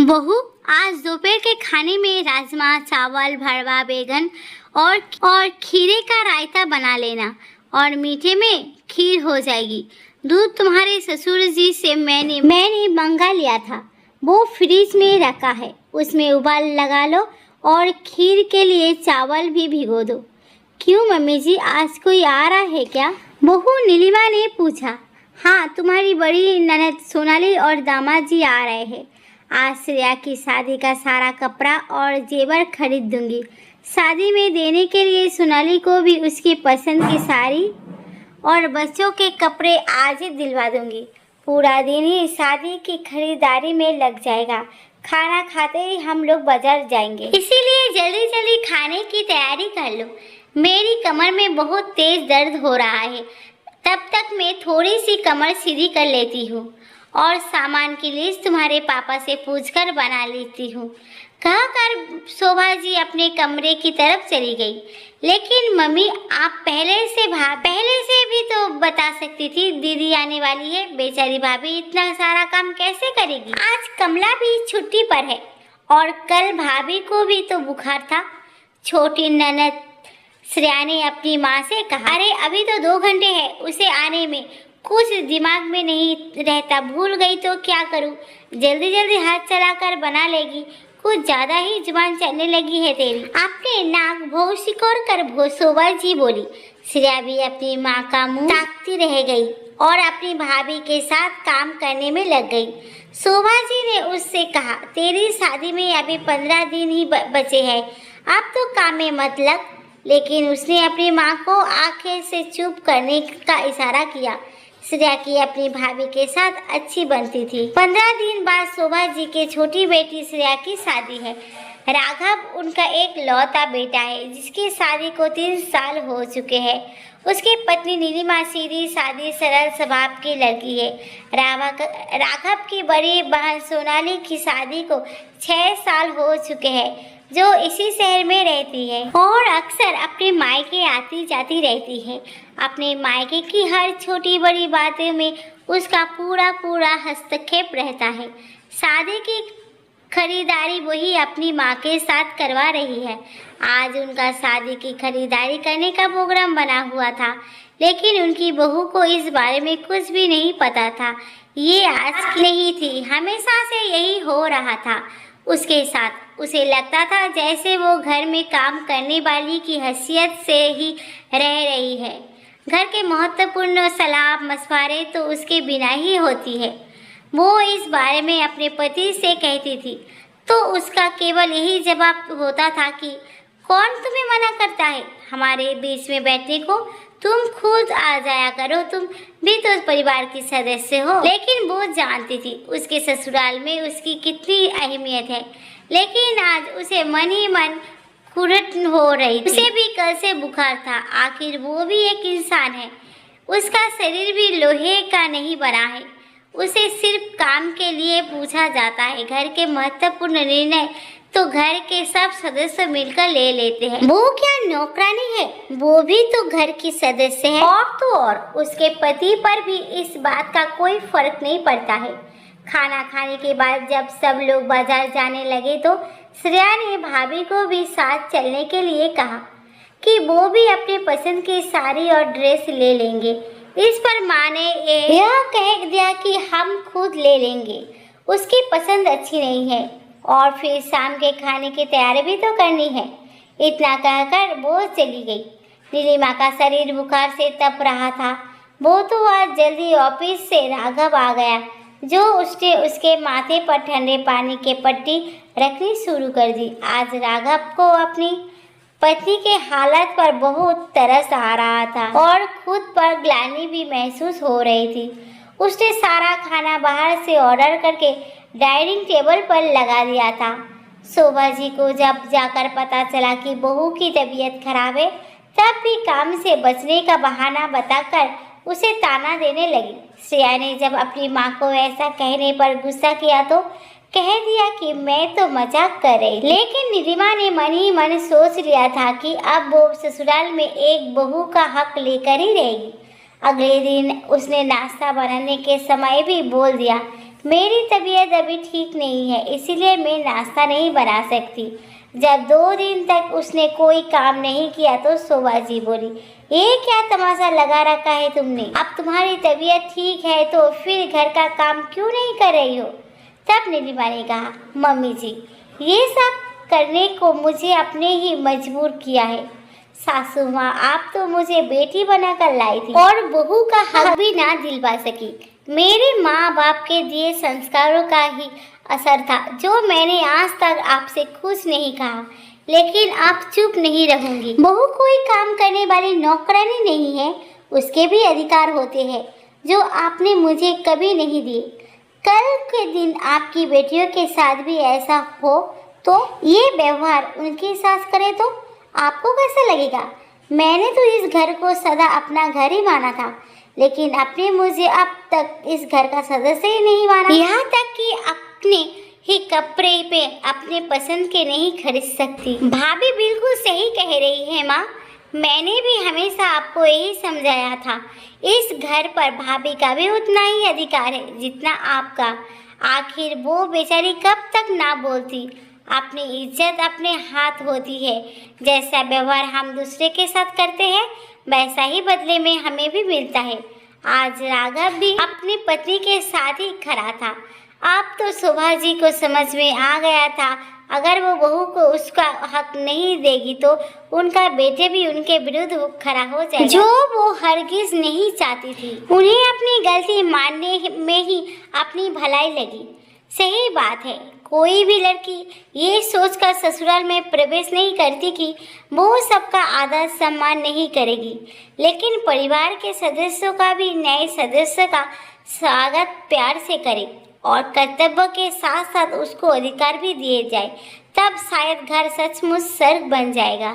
बहू, आज दोपहर के खाने में राजमा चावल भरवा बैगन और खीरे का रायता बना लेना और मीठे में खीर हो जाएगी। दूध तुम्हारे ससुर जी से मैंने मंगा लिया था, वो फ्रिज में रखा है, उसमें उबाल लगा लो और खीर के लिए चावल भी भिगो दो। क्यों मम्मी जी, आज कोई आ रहा है क्या? बहू नीलिमा ने पूछा। हाँ, तुम्हारी बड़ी ननद सोनाली और दामाद जी आ रहे हैं। आज श्रेया की शादी का सारा कपड़ा और जेवर खरीद दूंगी। शादी में देने के लिए सोनाली को भी उसकी पसंद की साड़ी और बच्चों के कपड़े आज ही दिलवा दूंगी। पूरा दिन ही शादी की खरीदारी में लग जाएगा। खाना खाते ही हम लोग बाजार जाएंगे, इसीलिए जल्दी जल्दी खाने की तैयारी कर लो। मेरी कमर में बहुत तेज दर्द हो रहा है, तब तक मैं थोड़ी सी कमर सीधी कर लेती हूँ और सामान की लिस्ट तुम्हारे पापा से पूछकर बना लेती हूँ। कहकर शोभा जी अपने कमरे की तरफ चली गई। लेकिन मम्मी, आप पहले से भी तो बता सकती थी दीदी आने वाली है। बेचारी भाभी इतना सारा काम कैसे करेगी? आज कमला भी छुट्टी पर है और कल भाभी को भी तो बुखार था। छोटी ननद श्रेया ने अपनी माँ से कहा, अरे अभी तो 2 घंटे है उसे आने में, कुछ दिमाग में नहीं रहता, भूल गई तो क्या करूँ? जल्दी जल्दी हाथ चलाकर बना लेगी, कुछ ज्यादा ही जुबान चलने लगी है तेरी। आपने नाक भौ सिकोड़ कर शोभा जी बोली। श्रेया भी अपनी माँ का मुंह ताकती रह गई और अपनी भाभी के साथ काम करने में लग गई। शोभा जी ने उससे कहा, तेरी शादी में अभी 15 दिन ही बचे हैं, अब तो काम में मत लग। लेकिन उसने अपनी माँ को आंखें से चुप करने का इशारा किया। श्रेया की अपनी भाभी के साथ अच्छी बनती थी। 15 दिन बाद शोभा जी के छोटी बेटी श्रेया की शादी है। राघव उनका एक लौता बेटा है, जिसकी शादी को 3 साल हो चुके हैं। उसकी पत्नी नीलिमा सीधी सादी सरल स्वभाव की लड़की है। राघव की बड़ी बहन सोनाली की शादी को 6 साल हो चुके हैं, जो इसी शहर में रहती है और अक्सर अपने मायके आती जाती रहती है। अपने मायके की हर छोटी बड़ी बातों में उसका पूरा हस्तक्षेप रहता है। शादी की खरीदारी वही अपनी माँ के साथ करवा रही है। आज उनका शादी की खरीदारी करने का प्रोग्राम बना हुआ था, लेकिन उनकी बहू को इस बारे में कुछ भी नहीं पता था। ये आज की नहीं थी, हमेशा से यही हो रहा था उसके साथ। उसे लगता था जैसे वो घर में काम करने वाली की हैसियत से ही रह रही है। घर के महत्वपूर्ण सलाह मशवरे तो उसके बिना ही होती है। वो इस बारे में अपने पति से कहती थी तो उसका केवल यही जवाब होता था कि कौन तुम्हें मना करता है हमारे बीच में बैठने को? तुम खुद आ जाया करो, तुम भी तो परिवार की सदस्य हो। लेकिन वो जानती थी उसके ससुराल में उसकी कितनी अहमियत है। लेकिन आज उसे मन ही मन कुढ़त हो रही थी। उसे भी कल से बुखार था। आखिर वो भी एक इंसान है, उसका शरीर भी लोहे का नहीं बना है। उसे सिर्फ काम के लिए पूछा जाता है। घर के महत्वपूर्ण निर्णय तो घर के सब सदस्य मिलकर ले लेते हैं। वो क्या नौकरानी है? वो भी तो घर की सदस्य है। और तो और उसके पति पर भी इस बात का कोई फर्क नहीं पड़ता है। खाना खाने के बाद जब सब लोग बाजार जाने लगे तो श्रेया ने भाभी को भी साथ चलने के लिए कहा कि वो भी अपने पसंद की साड़ी और ड्रेस ले लेंगे। इस पर माँ ने यह कह दिया कि हम खुद ले लेंगे, उसकी पसंद अच्छी नहीं है और फिर शाम के खाने की तैयारी भी तो करनी है। इतना कहकर वो चली गई। नीलिमा का शरीर बुखार से तप रहा था। वो तो आज जल्दी ऑफिस से राघव आ गया, जो उसने उसके माथे पर ठंडे पानी के पट्टी रखनी शुरू कर दी। आज राघव को अपनी पत्नी के हालत पर बहुत तरस आ रहा था और खुद पर ग्लानि भी महसूस हो रही थी। उसने सारा खाना बाहर से ऑर्डर करके डाइनिंग टेबल पर लगा दिया था। शोभा जी को जब जाकर पता चला कि बहू की तबीयत खराब है, तब भी काम से बचने का बहाना बताकर उसे ताना देने लगी। श्रेया ने जब अपनी माँ को ऐसा कहने पर गुस्सा किया तो कह दिया कि मैं तो मजाक कर रही। लेकिन नीलिमा ने मन ही मन सोच लिया था कि अब वो ससुराल में एक बहू का हक लेकर ही रहेगी। अगले दिन उसने नाश्ता बनाने के समय भी बोल दिया मेरी तबीयत अभी ठीक नहीं है, इसीलिए मैं नाश्ता नहीं बना सकती। जब 2 दिन तक उसने कोई काम नहीं किया तो शोभा जी बोली, ये क्या तमाशा लगा रखा है तुमने? अब तुम्हारी तबीयत ठीक है तो फिर घर का काम क्यों नहीं कर रही हो? तब नीलिमा ने कहा, मम्मी जी, ये सब करने को मुझे अपने ही मजबूर किया है। सासू माँ, आप तो मुझे बेटी बनाकर लाई थी और बहू का हक भी ना दिलवा सकी। मेरे माँ बाप के दिए संस्कारों का ही असर था, जो मैंने आज तक आपसे कुछ नहीं कहा, लेकिन आप चुप नहीं रहूंगी। बहू कोई काम करने वाली नौकरानी नहीं है, उसके भी अधिकार होते हैं जो आपने मुझे कभी नहीं दिए। कल के दिन आपकी बेटियों के साथ भी ऐसा हो तो ये व्यवहार उनके साथ करे तो आपको कैसा लगेगा? मैंने तो इस घर को सदा अपना घर ही माना था, लेकिन आपने मुझे अब तक इस घर का सदस्य ही नहीं माना। यहाँ तक कि अपने ही कपड़े पे अपने पसंद के नहीं खरीद सकती। भाभी बिल्कुल सही कह रही है माँ, मैंने भी हमेशा आपको यही समझाया था। इस घर पर भाभी का भी उतना ही अधिकार है जितना आपका। आखिर वो बेचारी कब तक ना बोलती। अपनी इज्जत अपने हाथ होती है। जैसा व्यवहार हम दूसरे के साथ करते हैं वैसा ही बदले में हमें भी मिलता है। आज राघव भी अपनी पत्नी के साथ ही खड़ा था। अब तो शोभा जी को समझ में आ गया था, अगर वो बहू को उसका हक नहीं देगी तो उनका बेटे भी उनके विरुद्ध खड़ा हो जाएगा, जो वो हरगिज नहीं चाहती थी। उन्हें अपनी गलती मानने में ही अपनी भलाई लगी। सही बात है, कोई भी लड़की ये सोचकर ससुराल में प्रवेश नहीं करती कि वो सबका आदर सम्मान नहीं करेगी, लेकिन परिवार के सदस्यों का भी नए सदस्य का स्वागत प्यार से करे और कर्तव्य के साथ साथ उसको अधिकार भी दिए जाए, तब शायद घर सचमुच स्वर्ग बन जाएगा।